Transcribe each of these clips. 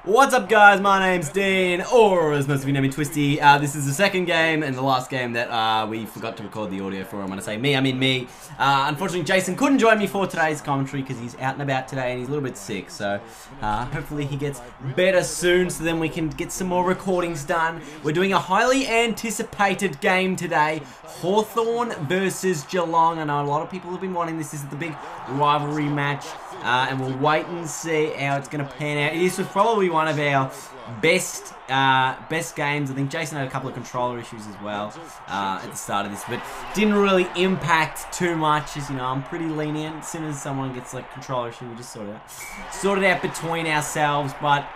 What's up, guys? My name's Dean, or as most of you know me, Twisty. This is the second game and the last game that we forgot to record the audio for. I'm going to say me, I mean me. Unfortunately, Jason couldn't join me for today's commentary because he's out and about today and he's a little bit sick. So hopefully he gets better soon so then we can get some more recordings done. We're doing a highly anticipated game today. Hawthorn versus Geelong. I know a lot of people have been wanting this. This is the big rivalry match. And we'll wait and see how it's going to pan out. This was probably one of our best games. I think Jason had a couple of controller issues as well at the start of this, but didn't really impact too much. As you know, I'm pretty lenient. As soon as someone gets like controller issue, we just sort it out between ourselves. But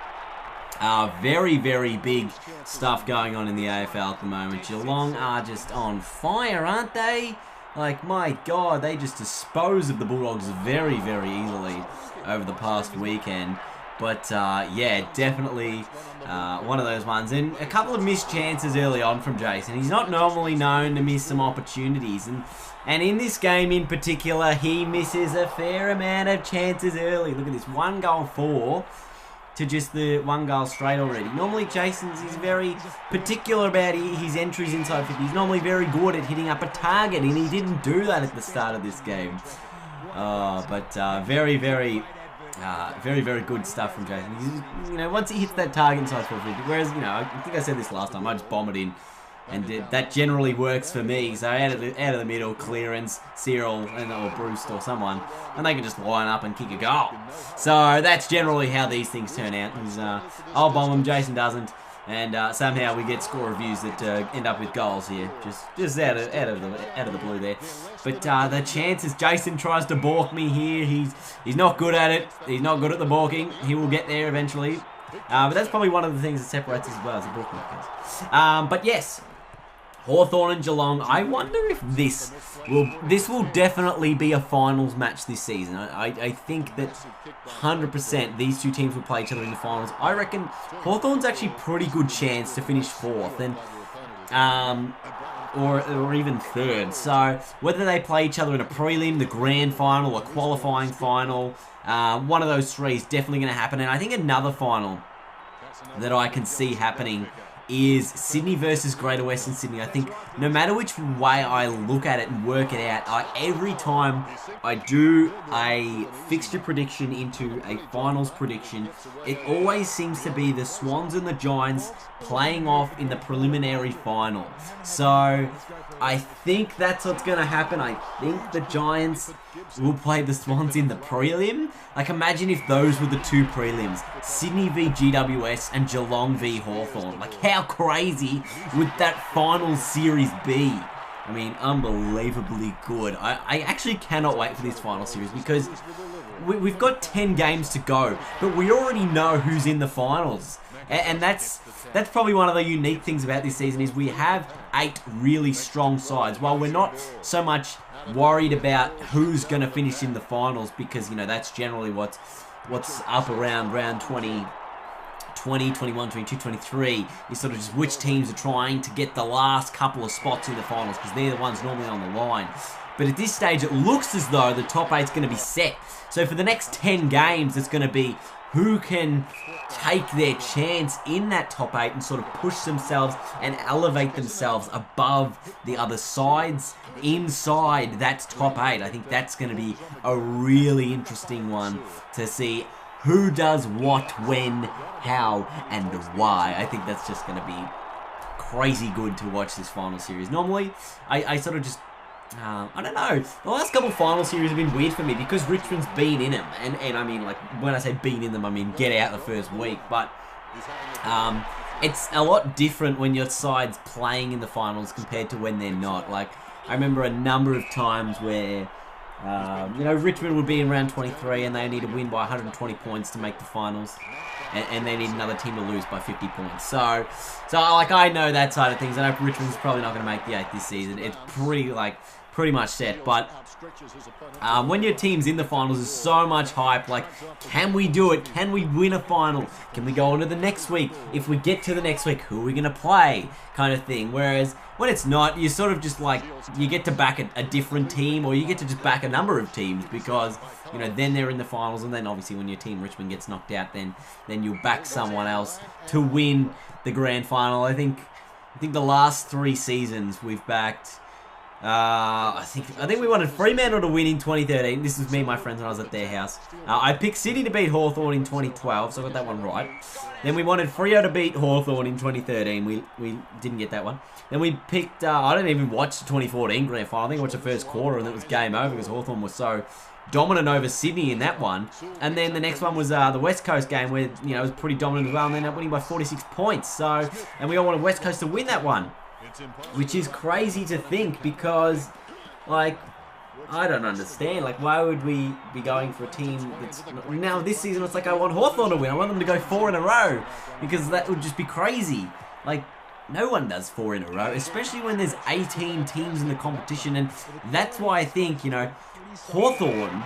very, very big stuff going on in the AFL at the moment. Geelong are just on fire, aren't they? Like, my God, they just dispose of the Bulldogs very, very easily over the past weekend. But, yeah, definitely one of those ones. And a couple of missed chances early on from Jason. He's not normally known to miss some opportunities. And in this game in particular, he misses a fair amount of chances early. Look at this, 1 goal 4. To just the 1 goal straight already. Normally he's very particular about his entries inside 50. He's normally very good at hitting up a target, and he didn't do that at the start of this game. But very, very good stuff from Jason. He's, once he hits that target inside 450, whereas, I think I said this last time, I just bomb it in. And that generally works for me. So out of the middle, clearance, Cyril or Bruce or someone, and they can just line up and kick a goal. So that's generally how these things turn out. I'll bomb them, Jason doesn't, and somehow we get score reviews that end up with goals here, just out of the blue there. But the chances, Jason tries to balk me here. He's not good at it. He's not good at the balking. He will get there eventually. But that's probably one of the things that separates us as well as a balking case. But yes. Hawthorn and Geelong, I wonder if this will definitely be a finals match this season. I think that 100% these two teams will play each other in the finals. I reckon Hawthorn's actually pretty good chance to finish 4th and or even 3rd. So whether they play each other in a prelim, the grand final, or qualifying final, one of those three is definitely going to happen. And I think another final that I can see happening is Sydney versus Greater Western Sydney. I think no matter which way I look at it and work it out, every time I do a fixture prediction into a finals prediction, it always seems to be the Swans and the Giants playing off in the preliminary final. So I think that's what's going to happen. I think the Giants will play the Swans in the prelim. Like, imagine if those were the two prelims. Sydney v GWS and Geelong v Hawthorn. Like, how crazy would that final series be? I mean, unbelievably good. I actually cannot wait for this final series because we've got 10 games to go, but we already know who's in the finals. And that's probably one of the unique things about this season is we have 8 really strong sides. While we're not so much worried about who's going to finish in the finals because, that's generally what's up around round 20, 21, 22, 23 is sort of just which teams are trying to get the last couple of spots in the finals because they're the ones normally on the line. But at this stage, it looks as though the top 8 is going to be set. So for the next 10 games, it's going to be who can take their chance in that top 8 and sort of push themselves and elevate themselves above the other sides inside that top 8. I think that's going to be a really interesting one to see who does what, when, how, and why. I think that's just going to be crazy good to watch this final series. Normally, I sort of just I don't know. The last couple final series have been weird for me because Richmond's been in them. And I mean, like, when I say been in them, I mean get out the first week. But it's a lot different when your side's playing in the finals compared to when they're not. Like, I remember a number of times where, Richmond would be in round 23 and they need to win by 120 points to make the finals. And they need another team to lose by 50 points. So like, I know that side of things. I know Richmond's probably not going to make the 8th this season. It's pretty much set. But when your team's in the finals, there's so much hype. Like, can we do it? Can we win a final? Can we go on to the next week? If we get to the next week, who are we going to play? Kind of thing. Whereas when it's not, you sort of just like, you get to back a different team, or you get to just back a number of teams because, you know, then they're in the finals, and then obviously when your team Richmond gets knocked out, then you'll back someone else to win the grand final. I think the last 3 seasons we've backed. I think we wanted Fremantle to win in 2013. This was me and my friends when I was at their house. I picked City to beat Hawthorn in 2012, so I got that one right. Then we wanted Freo to beat Hawthorn in 2013. We didn't get that one. Then we picked, I didn't even watch the 2014 grand final. I think I watched the first quarter and it was game over because Hawthorn was so dominant over Sydney in that one. And then the next one was the West Coast game where, you know, it was pretty dominant as well, and they ended up winning by 46 points. So, and we all wanted West Coast to win that one, which is crazy to think because, like, I don't understand. Like, why would we be going for a team that's... Now, this season, it's like I want Hawthorn to win. I want them to go 4 in a row because that would just be crazy. Like, no one does 4 in a row, especially when there's 18 teams in the competition. And that's why I think, you know, Hawthorn,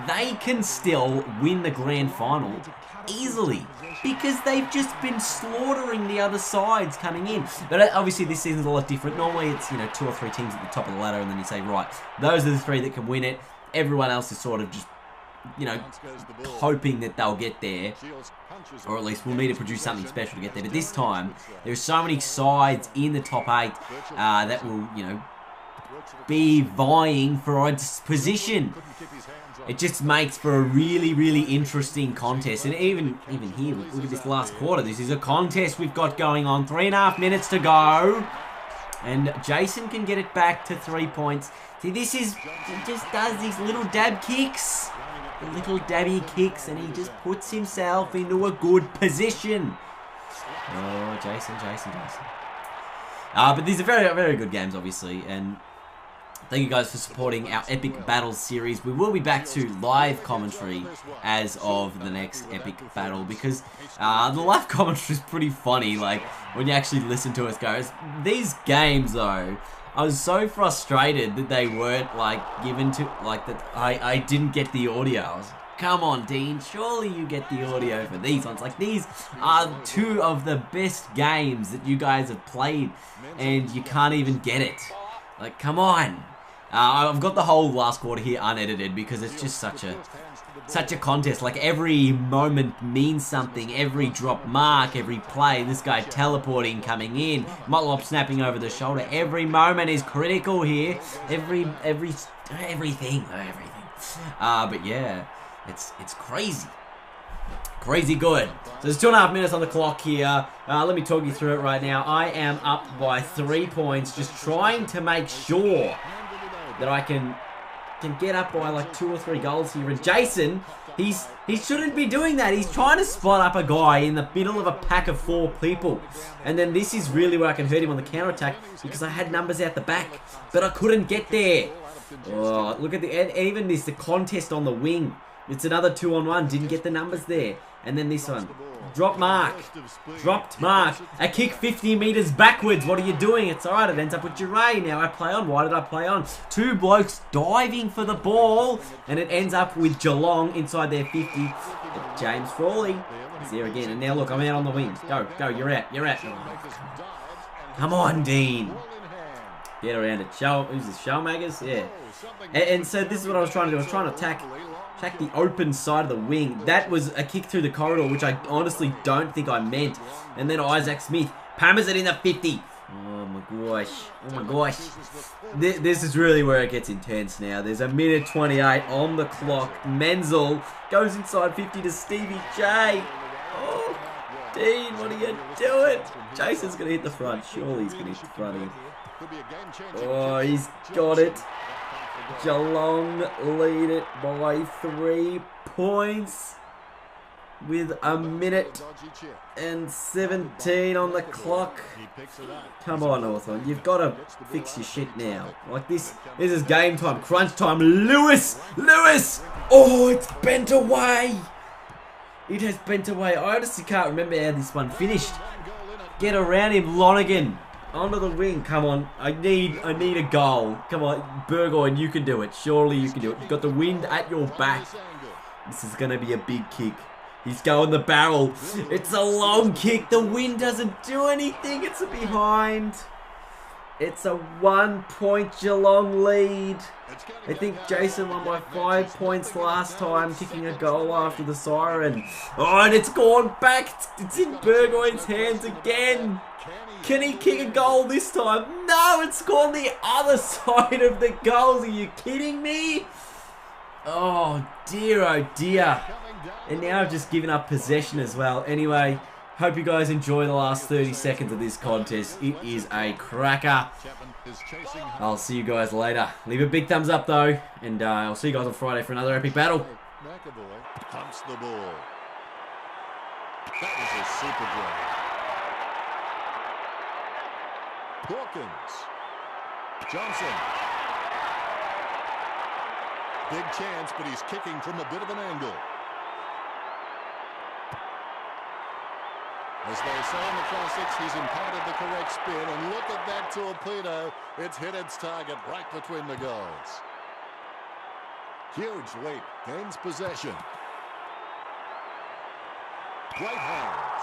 they can still win the grand final easily because they've just been slaughtering the other sides coming in. But obviously this season's a lot different. Normally it's, you know, 2 or 3 teams at the top of the ladder, and then you say, right, those are the 3 that can win it. Everyone else is sort of just, you know, hoping that they'll get there, or at least we'll need to produce something special to get there. But this time there's so many sides in the top 8 that will, you know, be vying for a position. It just makes for a really, really interesting contest. And even here, look at this last quarter. This is a contest we've got going on. 3.5 minutes to go. And Jason can get it back to 3 points. See, this is, he just does these little dab kicks. The little dabby kicks, and he just puts himself into a good position. Oh, Jason. But these are very, very good games, obviously. And thank you guys for supporting our Epic Battles series. We will be back to live commentary as of the next Epic Battle because the live commentary is pretty funny, like when you actually listen to us go. These games though, I was so frustrated that they weren't like given to, like that I didn't get the audio. I was like, come on Dean, surely you get the audio for these ones. Like these are 2 of the best games that you guys have played and you can't even get it. Like, come on. I've got the whole last quarter here unedited because it's just such a contest. Like every moment means something. Every drop mark, every play, this guy teleporting, coming in, Motlop snapping over the shoulder. Every moment is critical here. Everything. But yeah, it's crazy. Crazy good. So there's 2.5 minutes on the clock here. Let me talk you through it right now. I am up by 3 points, just trying to make sure that I can get up by like 2 or 3 goals here. And Jason, he shouldn't be doing that. He's trying to spot up a guy in the middle of a pack of 4 people. And then this is really where I can hurt him on the counter-attack because I had numbers out the back, but I couldn't get there. Oh, look at even this, the contest on the wing. It's another 2-on-1. Didn't get the numbers there. And then this one. Dropped mark. A kick 50 meters backwards. What are you doing? It's alright. It ends up with Jure. Now I play on. Why did I play on? 2 blokes diving for the ball. And it ends up with Geelong inside their 50. But James Frawley is there again. And now look, I'm out on the wing. Go. You're out. Come on, Dean. Get around it. Who's this? Shellmaggers? Yeah. And so this is what I was trying to do. I was trying to attack the open side of the wing. That was a kick through the corridor, which I honestly don't think I meant. And then Isaac Smith hammers it in the 50. Oh my gosh. This is really where it gets intense now. There's 1:28 on the clock. Menzel goes inside 50 to Stevie J. Oh, Dean, what are you doing? Jason's going to hit the front. Surely he's going to hit the front here. Oh, he's got it. Geelong lead it by 3 points with 1:17 on the clock. Come on, Hawthorn. You've got to fix your shit now. Like this is game time, crunch time. Lewis! Oh, it's bent away. It has bent away. I honestly can't remember how this one finished. Get around him, Lonergan. Onto the wing. Come on. I need a goal. Come on, Burgoyne, you can do it. Surely you can do it. You've got the wind at your back. This is going to be a big kick. He's going the barrel. It's a long kick. The wind doesn't do anything. It's a behind. It's a 1-point Geelong lead. I think Jason won by 5 points last time, kicking a goal after the siren. Oh, and it's gone back. It's in Burgoyne's hands again. Can he kick a goal this time? No, it's gone the other side of the goals. Are you kidding me? Oh dear. And now I've just given up possession as well. Anyway, hope you guys enjoy the last 30 seconds of this contest. It is a cracker. I'll see you guys later. Leave a big thumbs up though, and I'll see you guys on Friday for another epic battle. Pumps the ball. That was a super drive. Hawkins. Johnson. Big chance, but he's kicking from a bit of an angle. As they say in the classics, he's imparted the correct spin, and look at that torpedo. It's hit its target right between the goals. Huge leap, gains possession. Great hands.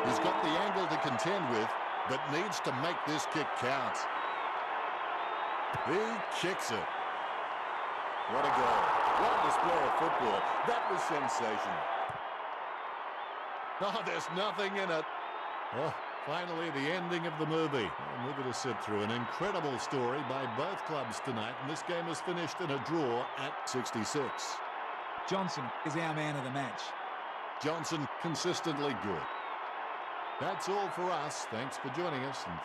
He's got the angle to contend with, but needs to make this kick count. He kicks it. What a goal. What a display of football. That was sensational. Oh, there's nothing in it. Oh, finally, the ending of the movie. A movie to sit through. An incredible story by both clubs tonight, and this game is finished in a draw at 66. Johnson is our man of the match. Johnson consistently good. That's all for us. Thanks for joining us. And